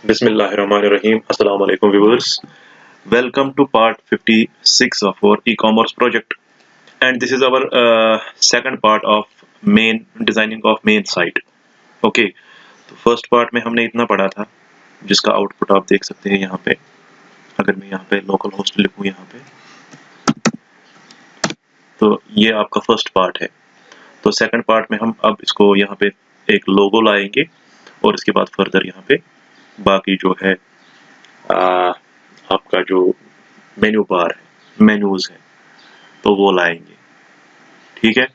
Bismillahirrahmanirrahim. Assalamu alaikum viewers. Welcome to part 56 of our e-commerce project. And this is our second part of main designing of main site. Okay. तो first part में हमने इतना पढ़ा था जिसका output आप देख सकते हैं यहाँ पे. अगर मैं यहाँ पे लोकल होस्ट लिखूँ यहाँ पे तो ये आपका फर्स्ट पार्ट है. तो सेकंड पार्ट में हम अब इसको यहाँ पे एक लोगो लाएंगे और इसके बाद फर्दर यहाँ पे बाकी जो है आपका जो मेन्यू बार है, मेन्यूज है, तो वो लाएंगे. ठीक है.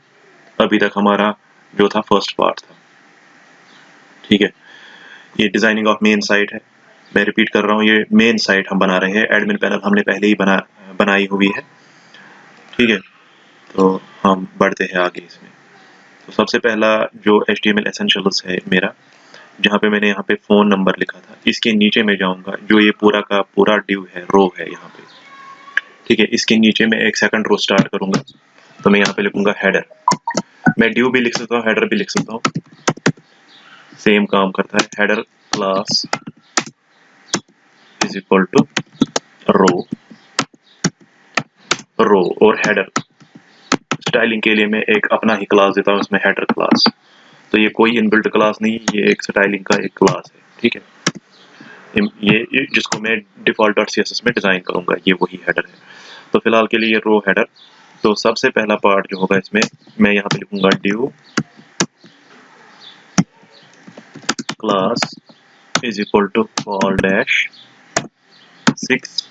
अभी तक हमारा जो था फर्स्ट पार्ट था. ठीक है. ये डिजाइनिंग ऑफ मेन साइट है. मैं रिपीट कर रहा हूँ, ये मेन साइट हम बना रहे हैं. एडमिन पैनल हमने पहले ही बनाई हुई है. ठीक है. तो हम बढ़ते हैं आगे इसमें. तो सबसे पहला जो HTML एसेंशियल्स है मेरा, जहाँ पे मैंने यहाँ पे फोन नंबर लिखा था, इसके नीचे में जाऊंगा. जो ये पूरा का पूरा डिव है, रो है यहाँ पे. ठीक है. इसके नीचे में एक सेकंड रो स्टार्ट करूंगा तो मैं यहाँ पे लिखूंगा हेडर. मैं डिव भी लिख सकता हूँ, हेडर भी लिख सकता हूँ, सेम काम करता है. Header class is equal to row और हेडर. स्टाइलिंग के लिए मैं एक अपना ही क्लास देता हूँ इसमें, हेडर क्लास. तो ये कोई इनबिल्ट क्लास नहीं, ये एक स्टाइलिंग का एक क्लास है. ठीक है. ये जिसको मैं default.css में डिजाइन करूंगा, ये वही हेडर है. तो फिलहाल के लिए रो हेडर. तो सबसे पहला पार्ट जो होगा इसमें, मैं यहाँ पे लिखूंगा div class is equal to call dash 6.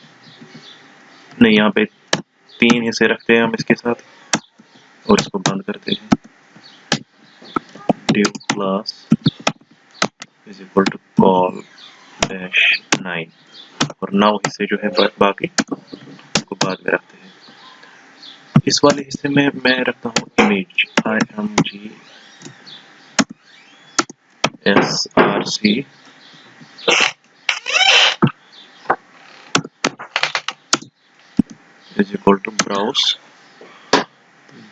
नहीं, यहाँ पे 3 हिस्से रखते हैं हम इसके साथ और इसको बंद करते हैं. div class is equal to call dash 9 और 9 हिस्से जो है बाकी इसको बाद में रखते हैं. इस वाले हिस्से में मैं रखता हूँ image img src is equal to browse.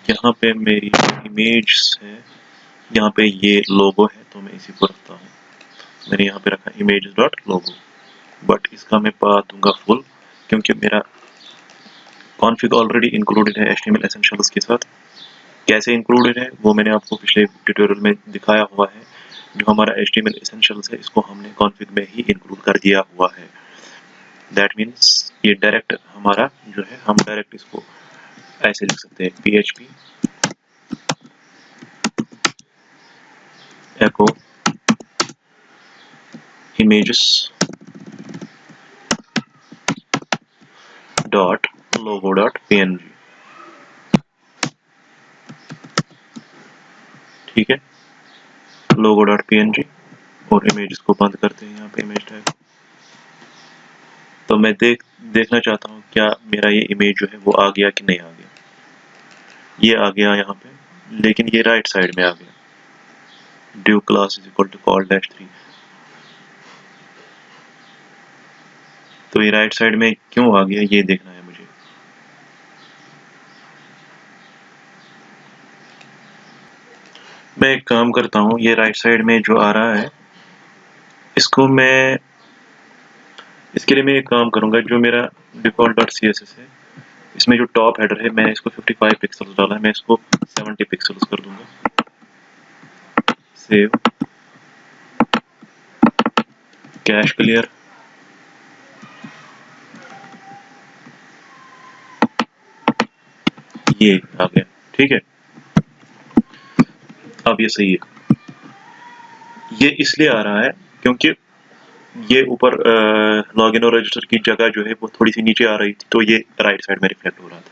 यहाँ पे मेरी इमेज है, यहाँ पे ये लोगो है तो मैं इसी को रखता हूँ. मैंने यहाँ पे रखा इमेज डॉट लोगो, बट इसका मैं पाथ दूंगा फुल क्योंकि मेरा कॉन्फ़िग ऑलरेडी इंक्लूडेड है HTML एसेंशियल्स के साथ. कैसे इंक्लूडेड है वो मैंने आपको पिछले ट्यूटोरियल में दिखाया हुआ है. जो हमारा HTML एसेंशियल्स है इसको हमने कॉन्फ़िग में ही इंक्लूड कर दिया हुआ है. दैट मीन्स ये डायरेक्ट हमारा जो है, हम डायरेक्ट इसको ऐसे लिख सकते हैं PHP echo images dot logo dot png. ठीक है. logo dot png और इमेज को बंद करते हैं यहाँ पे इमेज टैग. तो मैं देखना चाहता हूँ क्या मेरा ये इमेज जो है वो आ गया कि नहीं आ गया. ये आ गया यहाँ पे, लेकिन ये राइट साइड में आ गया. div class is equal to call dash 3. तो ये राइट साइड में क्यों आ गया ये देखना है मुझे. मैं एक काम करता हूँ, ये राइट साइड में जो आ रहा है इसको मैं, इसके लिए मैं एक काम करूंगा. जो मेरा default.css है इसमें जो टॉप हेडर है, मैंने इसको 55 पिक्सल्स डाला है, मैं इसको 70 पिक्सल्स कर दूंगा. Save, cash clear. ये आ गया. ठीक है. अब ये सही है. ये इसलिए आ रहा है क्योंकि ये ऊपर लॉगिन और रजिस्टर की जगह जो है वो थोड़ी सी नीचे आ रही थी, तो ये राइट साइड में रिफ्लेक्ट हो रहा था.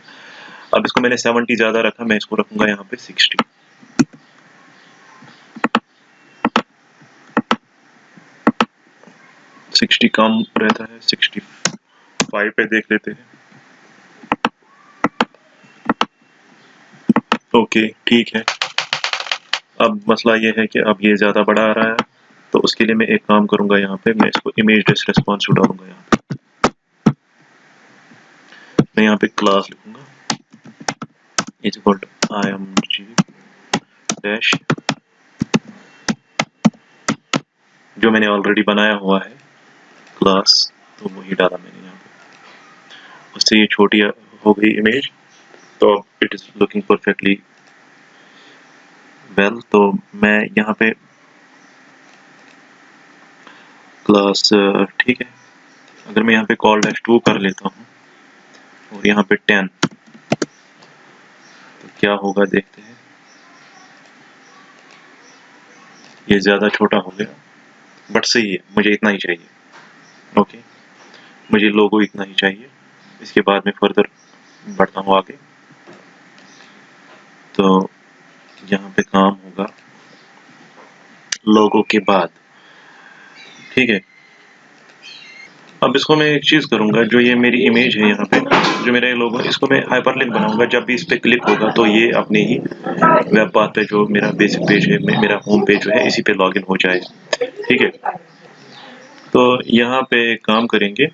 अब इसको मैंने 70 ज्यादा रखा, मैं इसको रखूंगा यहाँ पे 60. कम रहता है, 65 पे देख लेते हैं. ओके, ठीक है. अब मसला ये है कि अब ये ज्यादा बड़ा आ रहा है, तो उसके लिए मैं एक काम करूंगा, यहाँ पे मैं इसको इमेज रेस्पॉन्सिव डालूंगा. यहाँ पे मैं यहाँ पे क्लास लिखूंगा is equal to img dash, जो मैंने ऑलरेडी बनाया हुआ है क्लास, तो वही डाला मैंने यहाँ पे। उससे ये छोटी हो गई इमेज, तो it is looking perfectly well. तो मैं यहाँ पे क्लास, ठीक है, अगर मैं यहाँ पे कॉल डैश 2 कर लेता हूँ और यहाँ पे 10, तो क्या होगा देखते हैं। ये ज़्यादा छोटा हो गया, बट सही है, मुझे इतना ही चाहिए। ओके, मुझे लोगो इतना ही चाहिए। इसके बाद में फर्दर बढ़ता हूँ आगे। तो यहाँ पे काम होगा लोगो के बाद, ठीक है। अब इसको मैं एक चीज़ करूँगा, जो ये मेरी इमेज है यहाँ पे, जो मेरा ये लोगो है, इसको मैं हाइपरलिंक बनाऊंगा। जब भी इस पे क्लिक होगा तो ये अपने ही वेब पाथ पे, जो मेरा बेसिक पेज है, मेरा होम पेज जो है, इसी पे लॉगिन हो जाएगा, ठीक है। तो यहाँ पे काम करेंगे,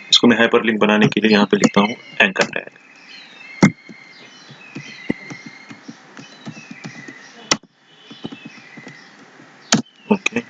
इसको मैं हाइपरलिंक बनाने के लिए यहाँ पे लिखता हूँ एंकर टैग। ओके,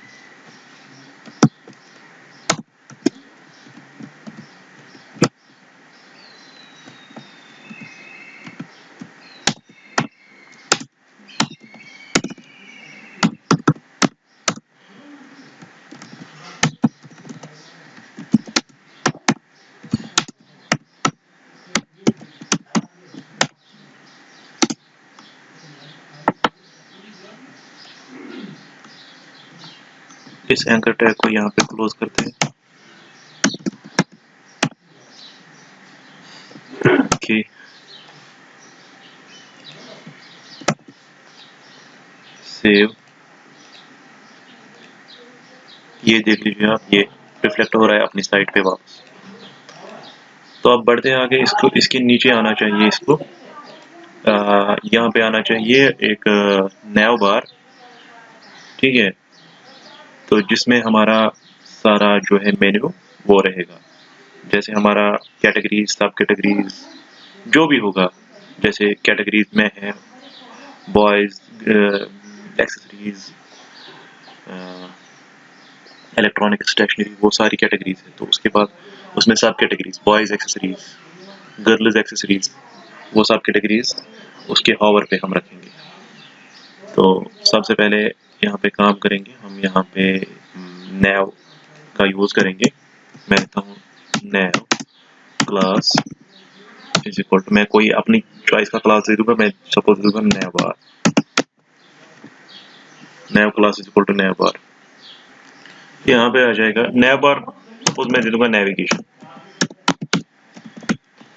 इस एंकर टैग को यहाँ पे क्लोज करते हैं। Okay, save. ये देख लीजिए आप, ये रिफ्लेक्ट हो रहा है अपनी साइट पे वापस। तो अब बढ़ते आगे, इसको इसके नीचे आना चाहिए, इसको यहाँ पे आना चाहिए एक नैव बार, ठीक है। तो जिसमें हमारा सारा जो है मेन्यू वो रहेगा, जैसे हमारा कैटेगरीज, सब कैटेगरीज जो भी होगा, जैसे कैटेगरीज में है बॉयज, एक्सेसरीज, इलेक्ट्रॉनिक, स्टेशनरी, वो सारी कैटेगरीज है। तो उसके बाद उसमें सब categories, boys accessories, girls accessories, वो सब कैटेगरीज उसके हॉवर पे हम रखेंगे। तो सबसे पहले यहाँ पे काम करेंगे हम, यहाँ पे नैव का यूज करेंगे। मैं लिखता हूँ नैव क्लास इज इक्वल टू, मैं कोई अपनी चॉइस का क्लास दे दूंगा, मैं सपोज दूंगा नैव बार। नैव क्लास इज इक्वल टू नैव बार, यहाँ पे आ जाएगा नैव बार। सपोज मैं दे दूंगा नेविगेशन,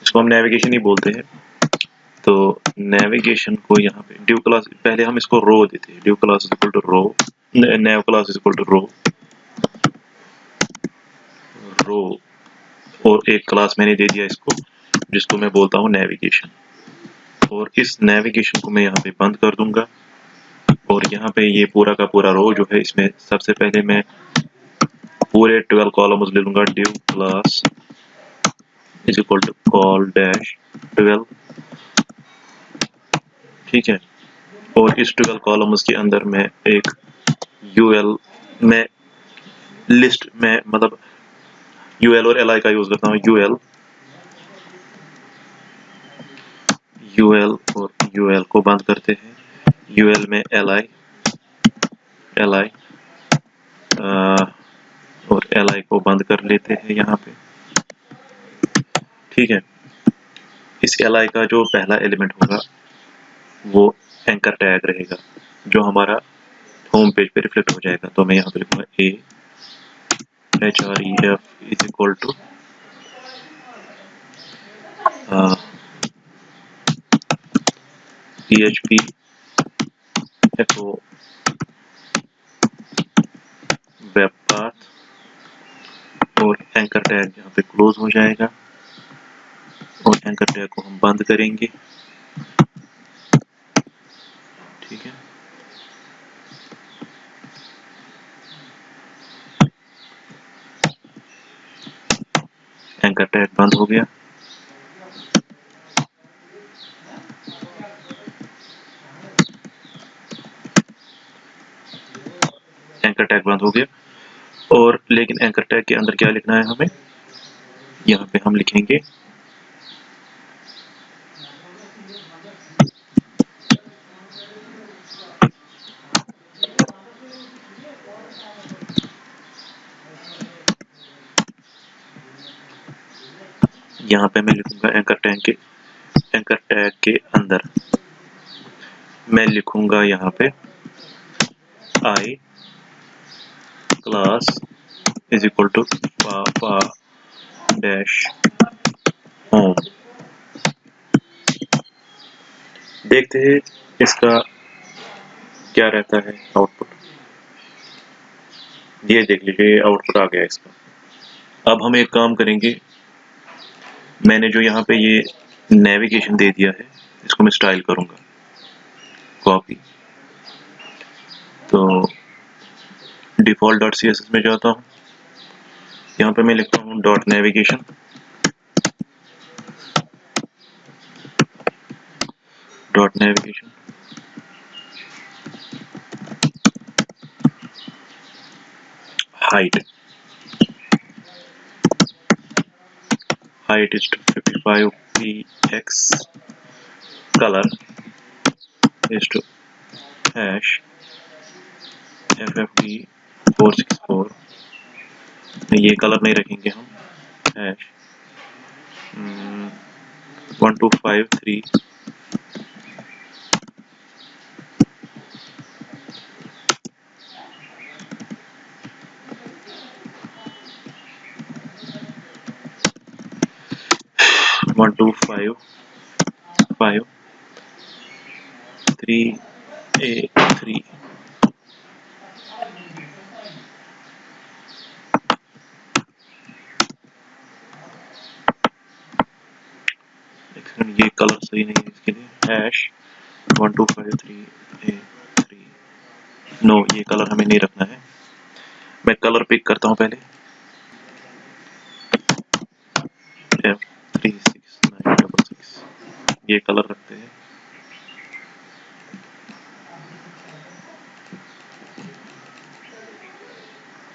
इसको हम नेविगेशन ही बोलते हैं। तो नेविगेशन को यहाँ पे डिव क्लास, पहले हम इसको रो देते हैं, div class is equal to row, nav class is equal to row, row, और एक क्लास मैंने दे दिया इसको, जिसको मैं बोलता हूँ नेविगेशन। और इस नेविगेशन को मैं यहाँ पे बंद कर दूंगा, और यहाँ पे ये पूरा का पूरा रो जो है, इसमें सबसे पहले मैं पूरे 12 कॉलम्स ले लूंगा। Div class is equal to call dash 12, ठीक है। और इस 12 कॉलम्स के अंदर मैं एक यूएल में लिस्ट में, मतलब यूएल और एलआई का यूज करता हूँ। यूएल और यूएल को बंद करते हैं, यूएल में एलआई, एलआई और एलआई को बंद कर लेते हैं यहाँ पे, ठीक है। इस एलआई का जो पहला एलिमेंट होगा वो एंकर टैग रहेगा, जो हमारा होम पेज पे रिफ्लेक्ट हो जाएगा। तो मैं यहाँ पे लिखूंगा href is equal to php echo web path, और एंकर टैग यहाँ पे क्लोज हो जाएगा, और एंकर टैग को हम बंद करेंगे, ठीक है। एंकर टैग बंद हो गया। एंकर टैग बंद हो गया। और लेकिन एंकर टैग के अंदर क्या लिखना है हमें, यहाँ पे हम लिखेंगे यहाँ पे मैं लिखूंगा एंकर टैग के अंदर मैं लिखूंगा यहाँ पे आई क्लास इज इक्वल टू पापा डैश होम। देखते हैं इसका क्या रहता है आउटपुट। ये देख लीजिए आउटपुट आ गया इसका। अब हम एक काम करेंगे, मैंने जो यहाँ पे ये नेविगेशन दे दिया है इसको मैं स्टाइल करूंगा कॉपी। तो डिफॉल्ट डॉट CSS में जाता हूँ, यहाँ पे मैं लिखता हूँ dot navigation height is 55 px, color is to hash ffd 464, ये कलर नहीं रखेंगे हम, hash 1253 1255 3A3। ये कलर सही नहीं है इसके लिए, हैश 1253A3। नो, ये कलर हमें नहीं रखना है। मैं कलर पिक करता हूँ पहले, F36966, ये कलर रखते हैं।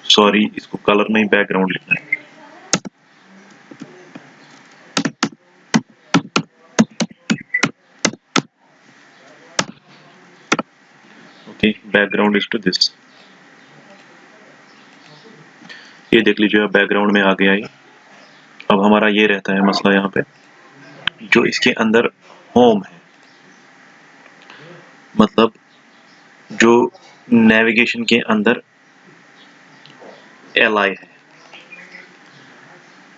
सॉरी, इसको कलर नहीं बैकग्राउंड लिखना है। Okay, background is to this. ये देख लीजिए अब बैकग्राउंड में आ गया ये। अब हमारा ये रहता है मसला यहाँ पे, जो इसके अंदर होम है, मतलब जो नेविगेशन के अंदर li है,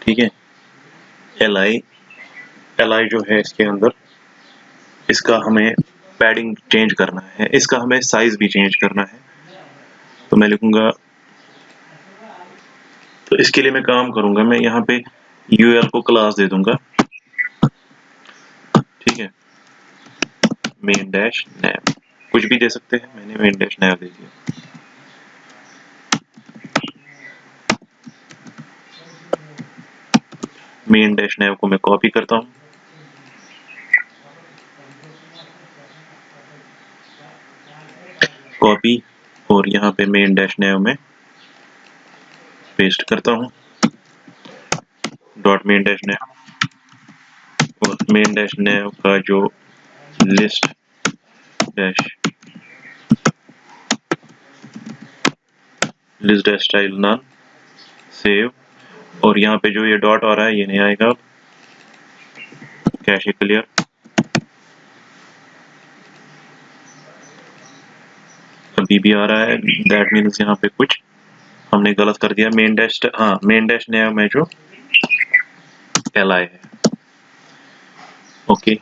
ठीक है। li जो है इसके अंदर, इसका हमें पैडिंग चेंज करना है, इसका हमें साइज भी चेंज करना है। तो मैं लिखूंगा, तो इसके लिए मैं काम करूंगा, मैं यहाँ पे ul को क्लास दे दूंगा, ठीक है, मेन डैश नैव, कुछ भी दे सकते हैं, मैंने मेन डैश नैव दे दिया। मेन डैश नैव को मैं कॉपी करता हूँ, कॉपी, और यहाँ पे मेन डैश नैव में पेस्ट करता हूँ, डॉट मेन डैश नैव, और मेन डैश नैव का जो list dash style none, save, और यहाँ पे जो ये डॉट आ रहा है ये नहीं आएगा, कैशे क्लियर। अभी भी आ रहा है, दैट मीन्स यहाँ पे कुछ हमने गलत कर दिया। मेन डैश, हाँ, मेन डैश नैव में जो li है, ओके,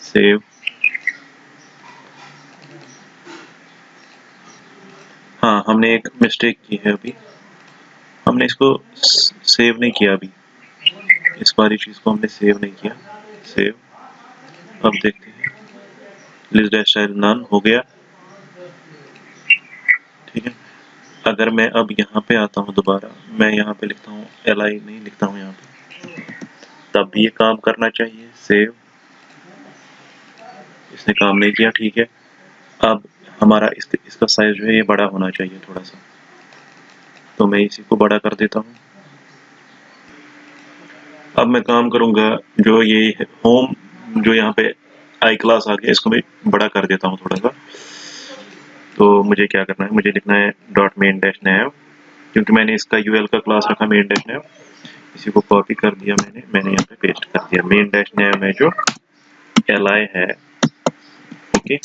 सेव। हाँ, हमने एक मिस्टेक की है, अभी हमने इसको सेव नहीं किया, अभी इस वाली चीज को हमने सेव नहीं किया, सेव। अब देखते हैं, लिस्ट डैश स्टाइल नन हो गया, ठीक है। अगर मैं अब यहाँ पे आता हूँ दोबारा, मैं यहाँ पे लिखता हूँ li, नहीं लिखता हूँ यहाँ पे, तब भी ये काम करना चाहिए, सेव। इसने काम नहीं किया, ठीक है। अब हमारा इसका साइज जो है ये बड़ा होना चाहिए थोड़ा सा, तो मैं इसी को बड़ा कर देता हूँ। अब मैं काम करूंगा जो ये होम, जो यहाँ पे आई क्लास आ गया, इसको मैं बड़ा कर देता हूँ थोड़ा सा। तो मुझे क्या करना है, मुझे लिखना है डॉट मेन डैश नैव, क्योंकि मैंने इसका यूएल का क्लास रखा मेन डैश नैव। इसी को कॉपी कर दिया मैंने यहाँ पे पेस्ट कर दिया। मेन डैश नैव में जो li है, ओके,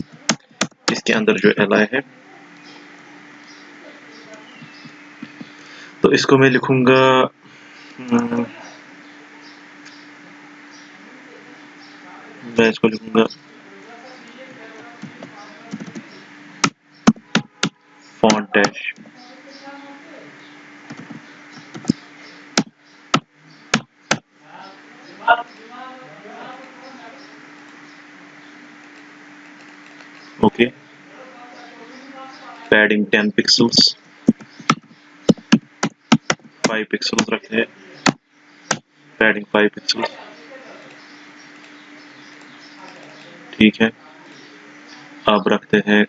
इसके अंदर जो li है, तो इसको मैं लिखूंगा मैं इसको लिखूंगा font dash okay, padding 10 pixels, 5 pixels रखते हैं, पैडिंग 5 पिक्सल्स, ठीक है। अब रखते हैं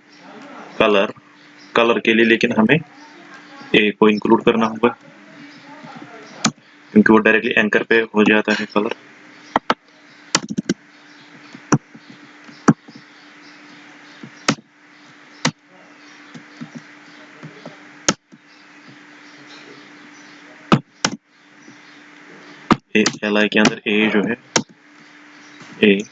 कलर के लिए, लेकिन हमें ए को इंक्लूड करना होगा क्योंकि वो डायरेक्टली एंकर पे हो जाता है कलर। li के अंदर ए जो है, ए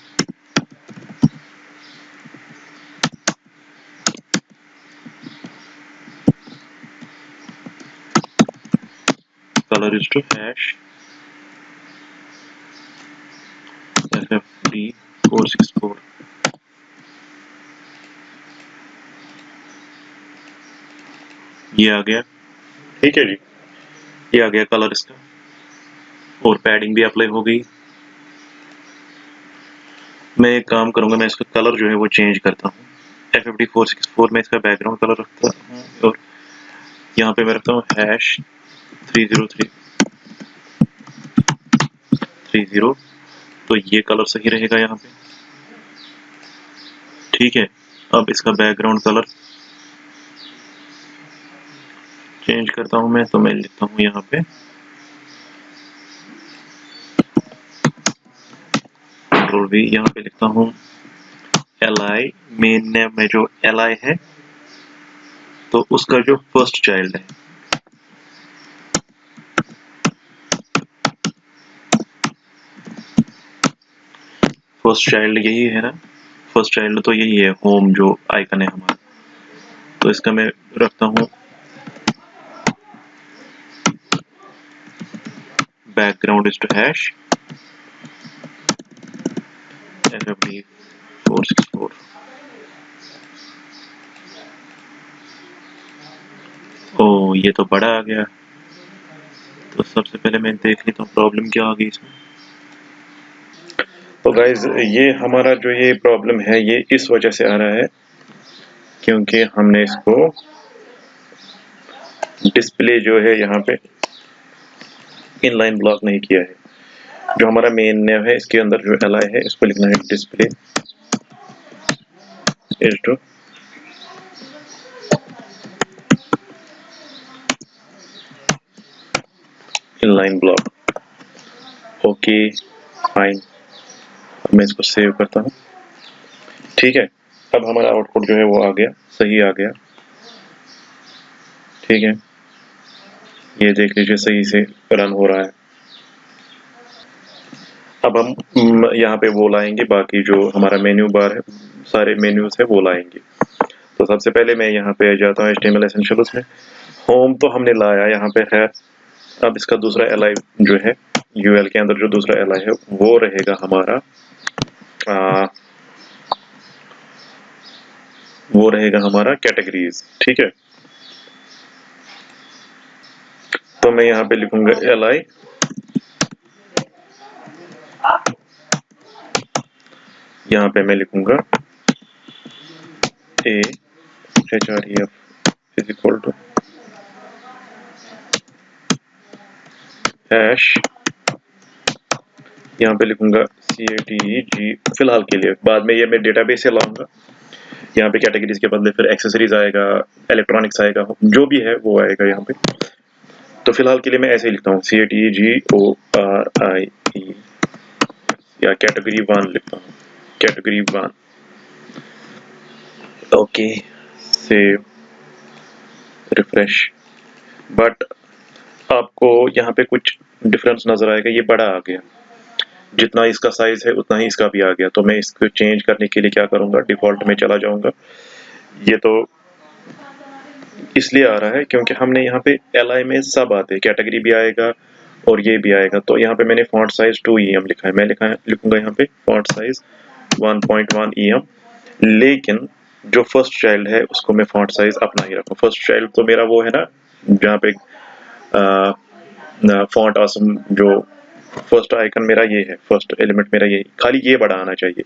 color is to hash ffd 464, ये आ गया, ठीक है जी, ये आ गया कलर इसका, और पैडिंग भी अप्लाई हो गई। मैं एक काम करूंगा, मैं इसका कलर जो है वो चेंज करता हूँ। ffd 464 में इसका बैकग्राउंड कलर रखता हूँ, और यहाँ पे मैं रखता हूँ हैश 30330, तो ये कलर सही रहेगा यहाँ पे, ठीक है। अब इसका बैकग्राउंड कलर चेंज करता हूँ मैं, तो मैं लिखता हूँ यहाँ पे कंट्रोल V, यहाँ पे लिखता हूँ li, मेन नेम में जो li है, तो उसका जो फर्स्ट चाइल्ड है, फर्स्ट चाइल्ड यही है ना, फर्स्ट चाइल्ड तो यही है, होम जो आइकन है हमारा, तो इसका मैं रखता हूँ background is to hash ffd 464। ओ, ये तो बड़ा आ गया, तो सबसे पहले मैं देख लेता हूँ प्रॉब्लम क्या आ गई इसमें। तो गाइज, ये हमारा जो ये प्रॉब्लम है, ये इस वजह से आ रहा है क्योंकि हमने इसको डिस्प्ले जो है यहाँ पे इनलाइन ब्लॉक नहीं किया है। जो हमारा मेन नेम है, इसके अंदर जो li है, इसको लिखना है display is to inline block, okay fine. मैं इसको सेव करता हूँ, ठीक है। अब हमारा आउटपुट जो है वो आ गया, सही आ गया, ठीक है। ये देख लीजिए सही से रन हो रहा है। अब हम यहाँ पे वो लाएंगे, बाकी जो हमारा मेन्यू बार है, सारे मेन्यूज है वो लाएंगे। तो सबसे पहले मैं यहाँ पे जाता हूँ HTML एसेंशियल्स में। होम तो हमने लाया यहाँ पे है। अब इसका दूसरा li जो है, UL के अंदर जो दूसरा li है वो रहेगा हमारा कैटेगरीज, ठीक है। तो मैं यहाँ पे लिखूंगा li, यहाँ पे मैं लिखूंगा a href is equal to hash, यहाँ पे लिखूंगा categ, फिलहाल के लिए, बाद में ये मैं डेटाबेस से लाऊंगा। यहाँ पे कैटेगरीज के बदले फिर एक्सेसरीज आएगा, इलेक्ट्रॉनिक्स आएगा, जो भी है वो आएगा यहाँ पे। तो फिलहाल के लिए मैं ऐसे ही लिखता हूँ CATGORIE या कैटेगरी 1 लिखता हूँ, category 1। Okay, save, refresh. But आपको यहाँ पे कुछ डिफरेंस नजर आएगा, ये बड़ा आ गया, जितना इसका साइज है उतना ही इसका भी आ गया। तो मैं इसको चेंज करने के लिए क्या करूंगा, डिफॉल्ट में चला जाऊंगा। ये तो इसलिए आ रहा है क्योंकि हमने यहाँ पे LI में सब आते हैं, कैटेगरी भी आएगा और ये भी आएगा। तो यहाँ पे मैंने फॉन्ट साइज 2 EM लिखा है, मैं लिखूंगा यहाँ पे फॉन्ट साइज 1.1 EM। लेकिन जो फर्स्ट चाइल्ड है उसको मैं फॉन्ट साइज अपना ही रखूँ। फर्स्ट चाइल्ड तो मेरा वो है ना, जहाँ पे फॉन्ट आसम, जो फर्स्ट आइकन मेरा ये है, फर्स्ट एलिमेंट मेरा ये, खाली ये बड़ा आना चाहिए,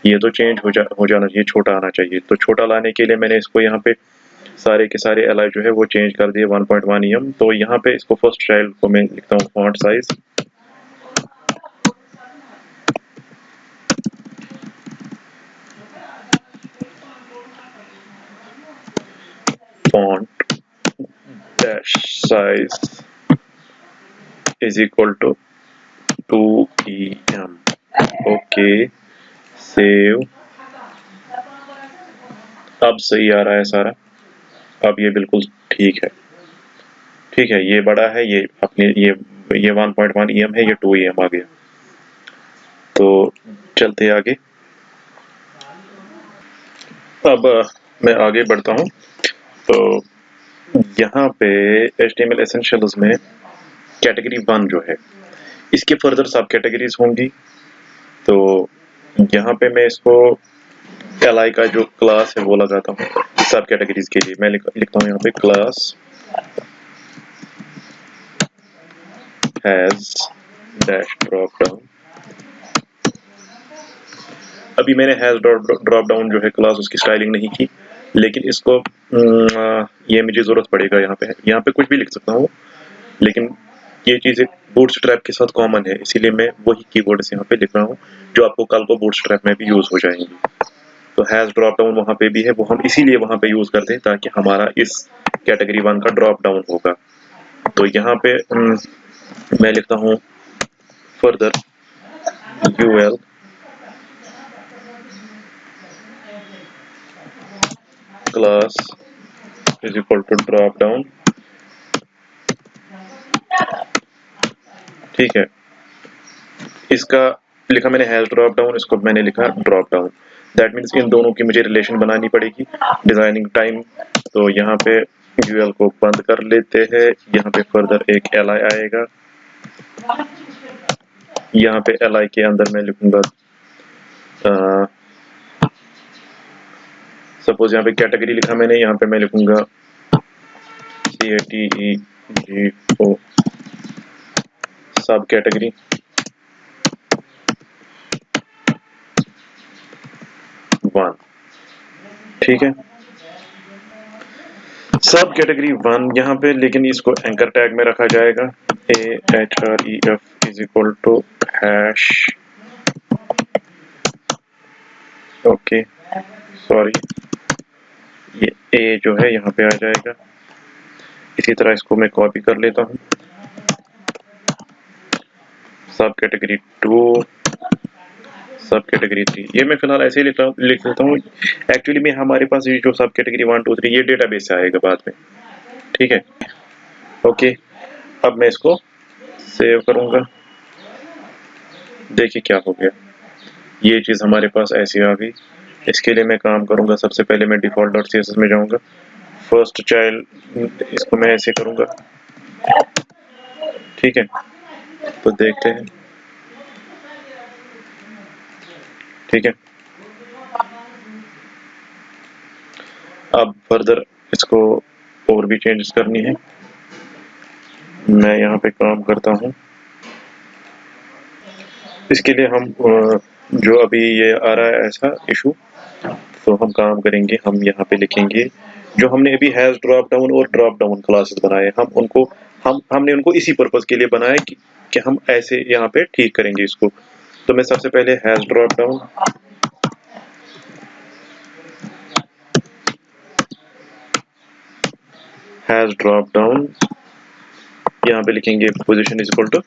ये तो चेंज हो जाना चाहिए, छोटा आना चाहिए। तो छोटा लाने के लिए मैंने इसको यहाँ पे सारे के सारे LI जो है वो चेंज कर दिए 1.1 EM। तो यहाँ पे इसको फर्स्ट चाइल्ड को मैं लिखता हूँ font size font dash size is equal to 2 EM। Okay, save. अब सही आ रहा है सारा, अब ये बिल्कुल ठीक है। ठीक है, ये बड़ा है, ये अपने ये 1.1 EM है, ये 2 EM आ गया। तो चलते आगे। अब मैं आगे बढ़ता हूँ। तो यहाँ पे HTML Essentials में कैटेगरी 1 जो है, इसके फर्दर सब कैटेगरीज होंगी। तो यहाँ पे मैं इसको LI का जो क्लास है वो लगाता हूँ सब कैटेगरीज के लिए। मैं लिखता हूँ यहाँ पे class has dash drop down. अभी मैंने हैज ड्रॉप डाउन जो है क्लास, उसकी स्टाइलिंग नहीं की, लेकिन इसको ये मुझे जरूरत पड़ेगा। यहाँ पे कुछ भी लिख सकता हूँ, लेकिन ये चीजें बूटस्ट्रैप के साथ कॉमन है, इसीलिए मैं वही कीवर्ड्स यहाँ पे लिख रहा हूँ जो आपको कल को बूटस्ट्रैप में भी यूज हो जाएंगी। तो हैज ड्रॉप डाउन वहां पे भी है, वो हम इसीलिए वहां पे यूज करते हैं ताकि हमारा इस कैटेगरी 1 का ड्रॉप डाउन होगा। तो यहाँ पे मैं लिखता हूँ further UL class is equal to drop down. ठीक है, इसका लिखा मैंने हैज ड्रॉप डाउन, इसको मैंने लिखा drop down. That means in दोनों की मुझे रिलेशन बनानी पड़ेगी डिजाइनिंग टाइम। तो यहाँ पे UL को बंद कर लेते हैं, यहाँ पे फर्दर एक LI आएगा, यहाँ पे LI के अंदर मैं लिखूंगा सपोज यहाँ पे कैटेगरी लिखा मैंने, यहाँ पे मैं लिखूंगा CATEGO सब कैटेगरी 1। ठीक है, सब कैटेगरी 1 यहाँ पे, लेकिन इसको एंकर टैग में रखा जाएगा AHREF is equal to hash. Okay, sorry, ये A जो है यहाँ पे आ जाएगा। इसी तरह इसको मैं कॉपी कर लेता हूँ, सब कैटेगरी 2, सब कैटेगरी 3। ये मैं फिलहाल ऐसे ही लिख लेता हूँ। एक्चुअली में हमारे पास ये जो सब कैटेगरी 1 2 3 ये डेटाबेस से आएगा बाद में। ठीक है, ओके, अब मैं इसको सेव करूंगा। देखिए क्या हो गया, ये चीज हमारे पास ऐसी आ गई। इसके लिए मैं काम करूंगा, सबसे पहले मैं default.css में जाऊंगा, फर्स्ट चाइल्ड इसको मैं ऐसे करूंगा। ठीक है, तो देखते हैं। ठीक है, अब फर्दर इसको और भी चेंजेस करनी है। मैं यहाँ पे काम करता हूँ, इसके लिए हम जो अभी ये आ रहा है ऐसा इशू, तो हम काम करेंगे, हम यहाँ पे लिखेंगे जो हमने अभी हैज ड्रॉप डाउन और ड्रॉप डाउन क्लासेस बनाए, हमने उनको इसी पर्पस के लिए बनाया कि हम ऐसे यहाँ पे ठीक करेंगे इसको। तो मैं सबसे पहले hash drop down, hash drop down यहाँ पे लिखेंगे position is equal to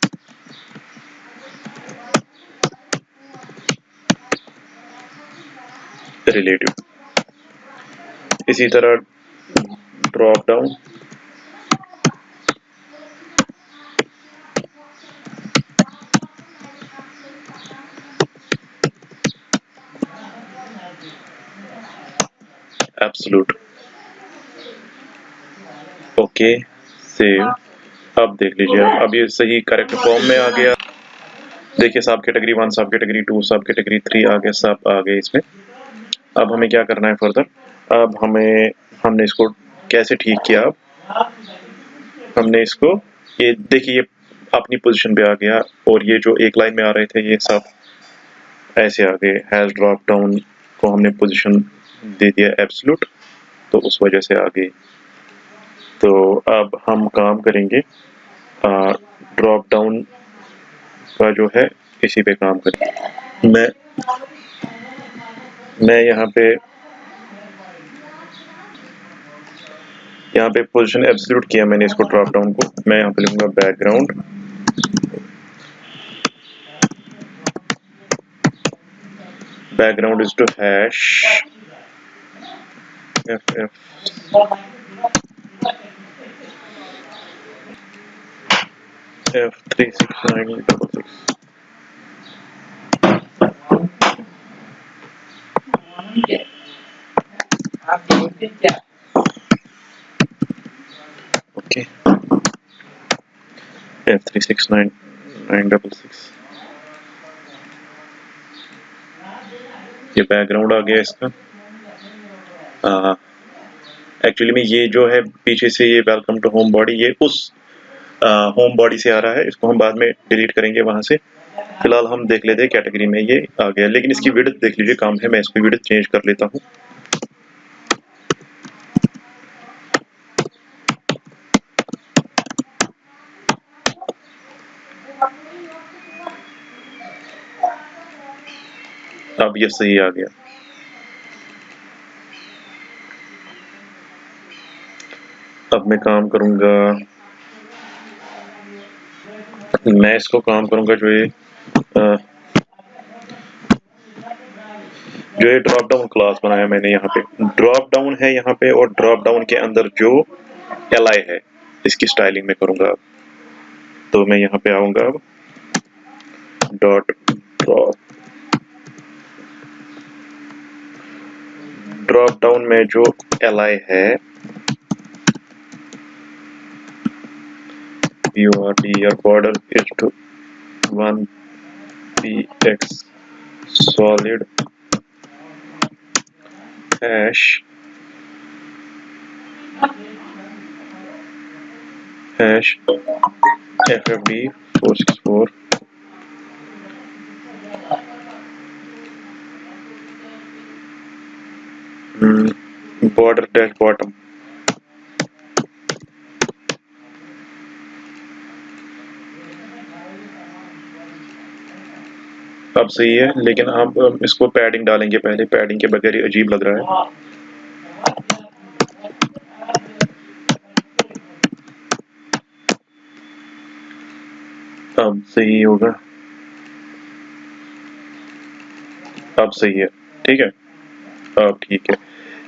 relative. इसी तरह drop down absolute. Okay save. अब देख लीजिए, अब ये सही करेक्ट फॉर्म में आ गया। देखिए सब कैटेगरी 1, सब कैटेगरी 2, सब कैटेगरी 3 आ गए, सब आ गए इसमें। अब हमें क्या करना है फर्दर? अब हमने इसको कैसे ठीक किया? अब हमने इसको, ये देखिए ये अपनी पोजीशन पे आ गया, और ये जो एक लाइन में आ रहे थे ये सब ऐसे आ गए। हैज ड्रॉप डाउन को हमने पोजीशन दे दिया एब्सोल्यूट, तो उस वजह से आ गई। तो अब हम काम करेंगे ड्रॉप डाउन का जो है इसी पे काम करेंगे। मैं यहाँ पे पोजीशन एब्सोल्यूट किया मैंने इसको ड्रॉप डाउन को। मैं यहाँ पे लिखूंगा background, background is to hash F36966। Okay F36966। ये बैकग्राउंड आ गया इसका। एक्चुअली में ये जो है पीछे से ये वेलकम टू होम बॉडी, ये उस होम बॉडी से आ रहा है, इसको हम बाद में डिलीट करेंगे वहां से। फिलहाल हम देख लेते हैं कैटेगरी में ये आ गया, लेकिन इसकी विड्थ देख लीजिए कम है। मैं इसकी विड्थ चेंज कर लेता हूँ। अब ये सही आ गया। अब मैं काम करूंगा, मैं इसको काम करूंगा जो ये ड्रॉप डाउन क्लास बनाया मैंने, यहाँ पे ड्रॉप डाउन है यहाँ पे, और ड्रॉप डाउन के अंदर जो एलाई है इसकी स्टाइलिंग में करूंगा। तो मैं यहाँ पे आऊंगा अब डॉट ड्रॉप डाउन में जो एलाई है your border is to 1px solid hash ffd 464 border dash bottom। अब सही है, लेकिन हम इसको पैडिंग डालेंगे पहले। पैडिंग के बगैर ये अजीब लग रहा है। अब सही होगा, अब सही है, ठीक है, अब ठीक है।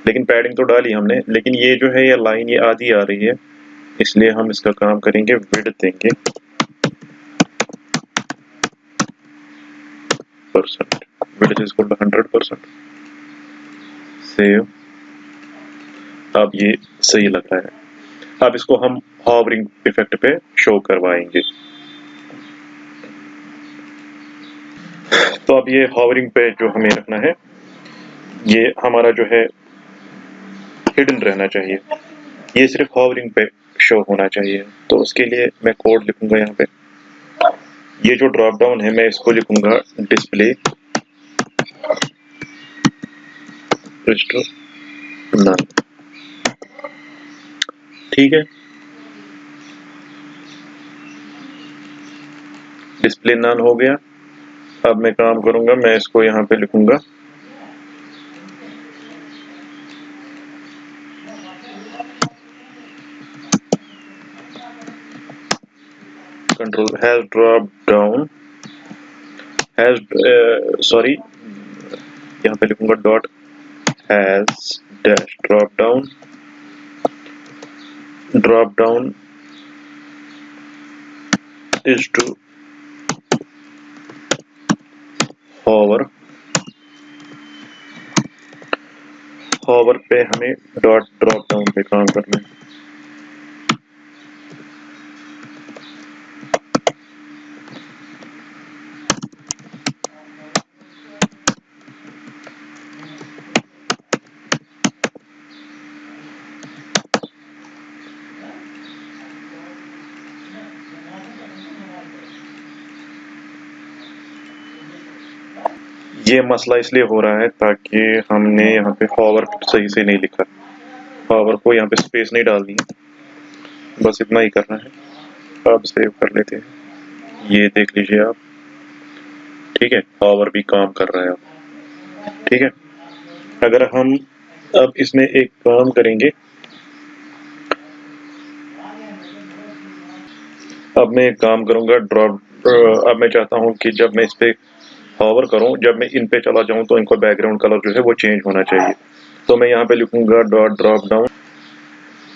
लेकिन पैडिंग तो डाली हमने, लेकिन ये जो है ये लाइन ये आधी आ रही है, इसलिए हम इसका काम करेंगे विड्थ देंगे %, width is equal to 100%। Save. अब ये सही लग रहा है। अब इसको हम हॉवरिंग इफेक्ट पे शो करवाएंगे। तो अब ये हॉवरिंग पे जो हमें रखना है, ये हमारा जो है हिडन रहना चाहिए, ये सिर्फ हॉवरिंग पे शो होना चाहिए। तो उसके लिए मैं कोड लिखूंगा यहाँ पे। ये जो ड्रॉप डाउन है मैं इसको लिखूंगा डिस्प्ले नन, ठीक है। डिस्प्ले नन हो गया। अब मैं काम करूंगा, मैं इसको यहाँ पे लिखूंगा control hash drop down, hash sorry यहाँ पे लिखूंगा dot hash dash drop down is to hover पे हमें डॉट ड्रॉप डाउन पे काम करना है। ये मसला इसलिए हो रहा है ताकि हमने यहाँ पे हॉवर सही से नहीं लिखा, हॉवर को यहाँ पे स्पेस नहीं डालनी है, बस इतना ही करना है। अब सेव कर लेते हैं, ये देख लीजिए आप, ठीक है, हॉवर भी काम कर रहा है अब, ठीक है। अगर हम अब इसमें एक काम करेंगे, अब मैं एक काम करूंगा अब मैं चाहता हूं कि जब मैं इस पे हॉवर करूं, जब मैं इन पे चला जाऊं तो इनको बैकग्राउंड कलर जो है वो चेंज होना चाहिए। तो मैं यहाँ पे लिखूंगा डॉट ड्रॉप डाउन,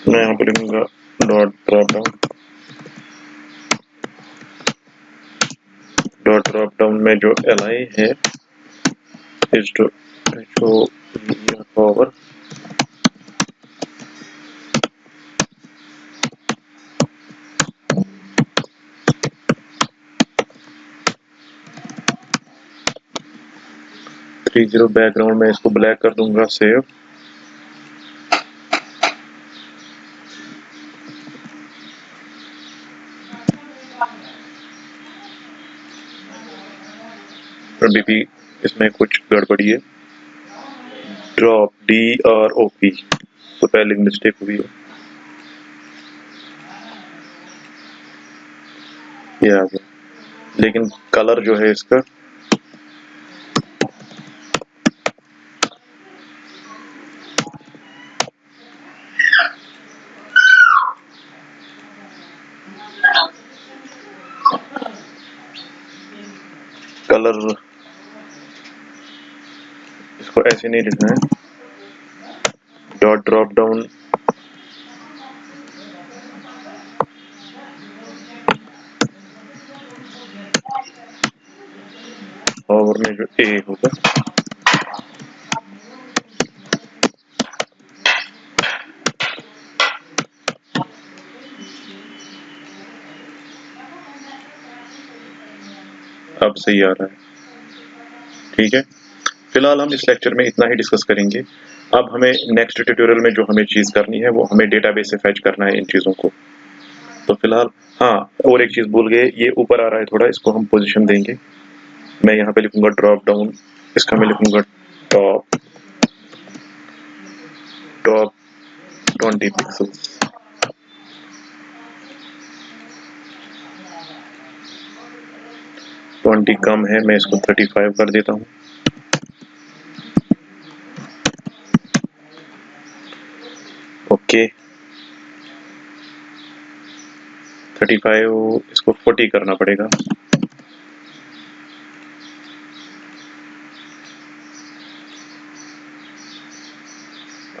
मैं यहाँ पे लिखूंगा डॉट ड्रॉप डाउन में जो li है इज टू हॉवर, बैकग्राउंड में इसको ब्लैक कर दूंगा, सेव। अभी भी इसमें कुछ गड़बड़ी है, ड्रॉप DROP स्पेलिंग मिस्टेक हुई है, ये आ गया। लेकिन कलर जो है इसका कलर, इसको ऐसे नहीं लिखना है, डॉट ड्रॉप डाउन और में जो ए होगा अब सही आ रहा है, ठीक है। फिलहाल हम इस लेक्चर में इतना ही डिस्कस करेंगे। अब हमें नेक्स्ट ट्यूटोरियल में जो हमें चीज़ करनी है वो हमें डेटाबेस से फैच करना है इन चीज़ों को। तो फिलहाल हाँ, और एक चीज़ भूल गए, ये ऊपर आ रहा है थोड़ा, इसको हम पोजीशन देंगे। मैं यहाँ पे लिखूंगा ड्रॉप डाउन, इसका मैं लिखूंगा टॉप 20 पिक्सल्स, कम है, मैं इसको 35 कर देता हूँ। ओके 35, इसको 40 करना पड़ेगा।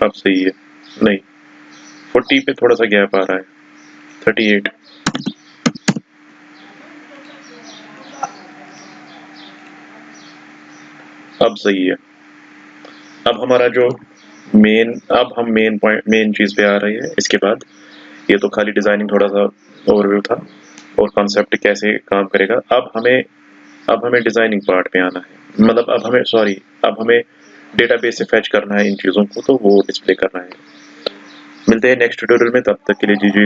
अब सही है, नहीं 40 पे थोड़ा सा गैप आ रहा है, 38। अब सही है। अब हमारा जो अब हम मेन चीज पे आ रही है। इसके बाद ये तो खाली डिजाइनिंग थोड़ा सा ओवरव्यू था और कॉन्सेप्ट कैसे काम करेगा। अब हमें डिजाइनिंग पार्ट पे आना है, मतलब अब हमें डेटाबेस से फैच करना है इन चीजों को, तो वो डिस्प्ले करना है। मिलते हैं नेक्स्ट ट्यूटोरियल में, तब तक के लिए जी।